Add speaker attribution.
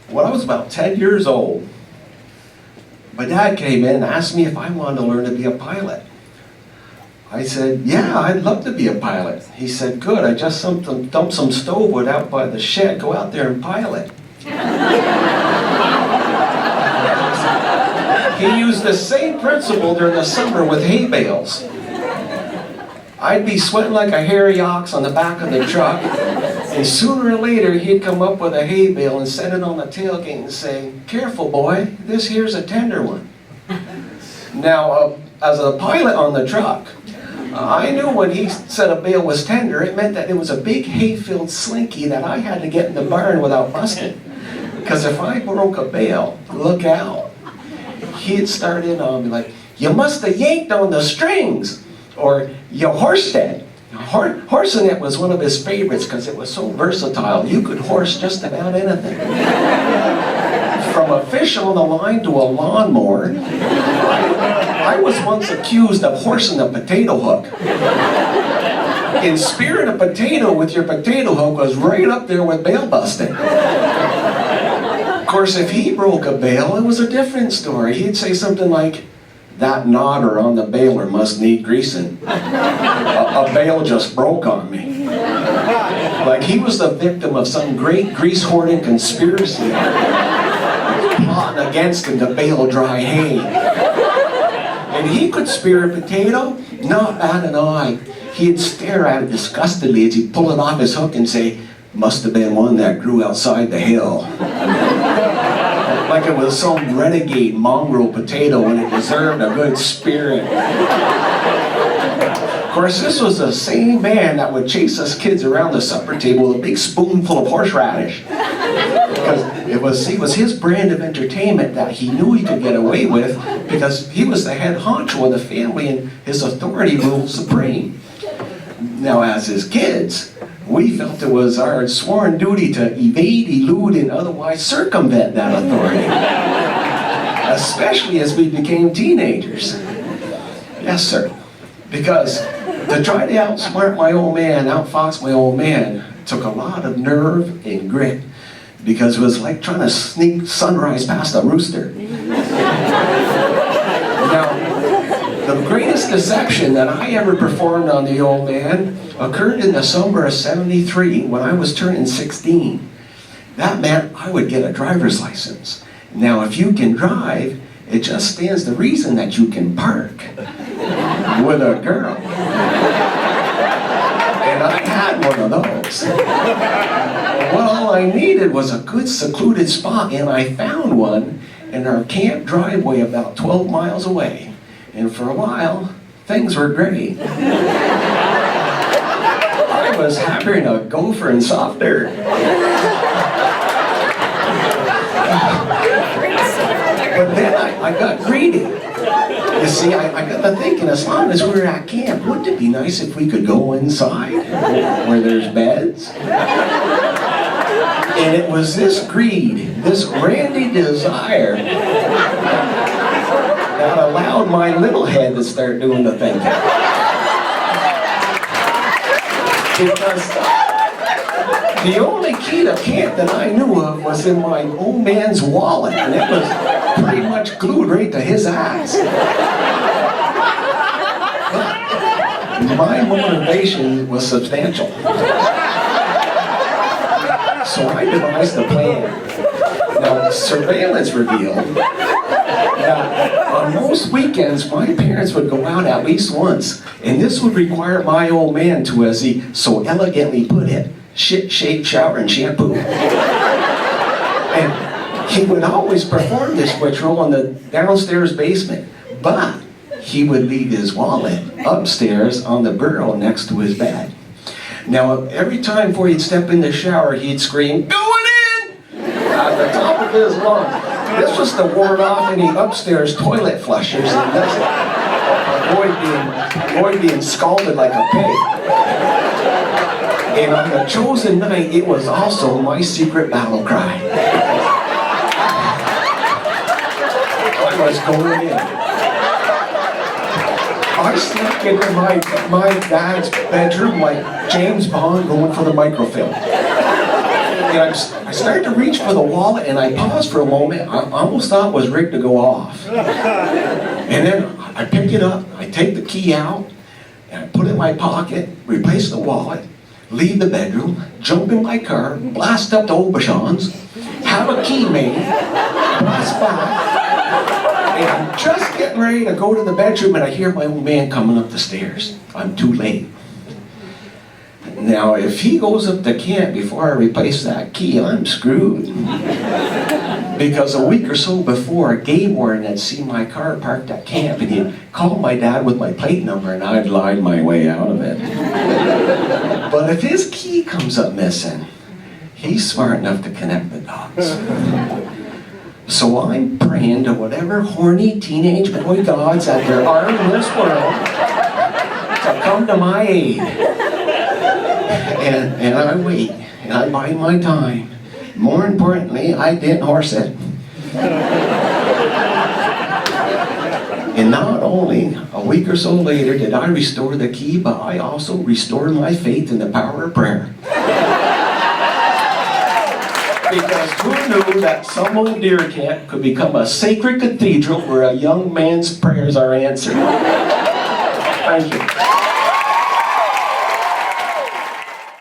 Speaker 1: When I was about 10 years old, my dad came in and asked me if I wanted to learn to be a pilot. I said, yeah, I'd love to be a pilot. He said, good, I just dumped some stove wood out by the shed. Go out there and pilot. He used the same principle during the summer with hay bales. I'd be sweating like a hairy ox on the back of the truck, and sooner or later he'd come up with a hay bale and set it on the tailgate and say, careful boy, this here's a tender one. Now, as a pilot on the truck, I knew when he said a bale was tender, it meant that it was a big hay-filled slinky that I had to get in the barn without busting. Because if I broke a bale, look out. He'd start in on me like, you must have yanked on the strings, or you horsed it. Horsing it was one of his favorites because it was so versatile. You could horse just about anything. From a fish on the line to a lawnmower. I was once accused of horsing a potato hook. In spirit, a potato with your potato hook was right up there with bale busting. Of course, if he broke a bale, it was a different story. He'd say something like, that knodder on the baler must need greasing. A bale just broke on me. Like he was the victim of some great grease-hoarding conspiracy. Plotting against him to bale dry hay. And he could spear a potato, not bat an eye. He'd stare at it disgustedly as he'd pull it off his hook and say, must have been one that grew outside the hill. Like it was some renegade mongrel potato when it deserved a good spearing. Of course, this was the same man that would chase us kids around the supper table with a big spoonful of horseradish. Because it was his brand of entertainment that he knew he could get away with because he was the head honcho of the family and his authority ruled supreme. Now, as his kids, we felt it was our sworn duty to evade, elude, and otherwise circumvent that authority. Especially as we became teenagers. Yes, sir. Because to try to outsmart my old man, outfox my old man, took a lot of nerve and grit. Because it was like trying to sneak sunrise past a rooster. Now, the greatest deception that I ever performed on the old man occurred in the summer of '73 when I was turning 16. That meant I would get a driver's license. Now, if you can drive, it just stands to reason that you can park with a girl. And I had one of those. Well, all I needed was a good secluded spot, and I found one in our camp driveway about 12 miles away. And for a while, things were great. I was having a gopher and soft dirt. But then I got greedy. You see, I got to thinking, as long as we were at camp, wouldn't it be nice if we could go inside where there's beds? And it was this greed, this randy desire, that allowed my little head to start doing the thinking. Because the only key to camp that I knew of was in my old man's wallet, and it was pretty much glued right to his ass. But my motivation was substantial. So I devised a plan. Now, surveillance revealed that on most weekends, my parents would go out at least once, and this would require my old man to, as he so elegantly put it, shit, shave, shower, and shampoo. And he would always perform this ritual in the downstairs basement, but he would leave his wallet upstairs on the bureau next to his bed. Now, every time before he'd step in the shower, he'd scream, "Going in!" at the top of his lungs. This was to ward off any upstairs toilet flushers and avoid being scalded like a pig. And on the chosen night, it was also my secret battle cry. I was going in. I snuck into my dad's bedroom like James Bond going for the microfilm. I started to reach for the wallet, and I paused for a moment. I almost thought it was rigged to go off. And then I picked it up, I take the key out, and I put it in my pocket, replace the wallet, leave the bedroom, jump in my car, blast up to Aubuchon's, have a key made, blast back, and I'm just getting ready to go to the bedroom, and I hear my old man coming up the stairs. I'm too late. Now, if he goes up to camp before I replace that key, I'm screwed. Because a week or so before, a game warden had seen my car parked at camp, and he'd called my dad with my plate number, and I'd lied my way out of it. But if his key comes up missing, he's smart enough to connect the dots. So I'm praying to whatever horny teenage boy gods that there are in this world to come to my aid. And I wait, and I bide my time. More importantly, I didn't horse it. And not only a week or so later did I restore the key, but I also restored my faith in the power of prayer. Because who knew that some old deer camp could become a sacred cathedral where a young man's prayers are answered? Thank you.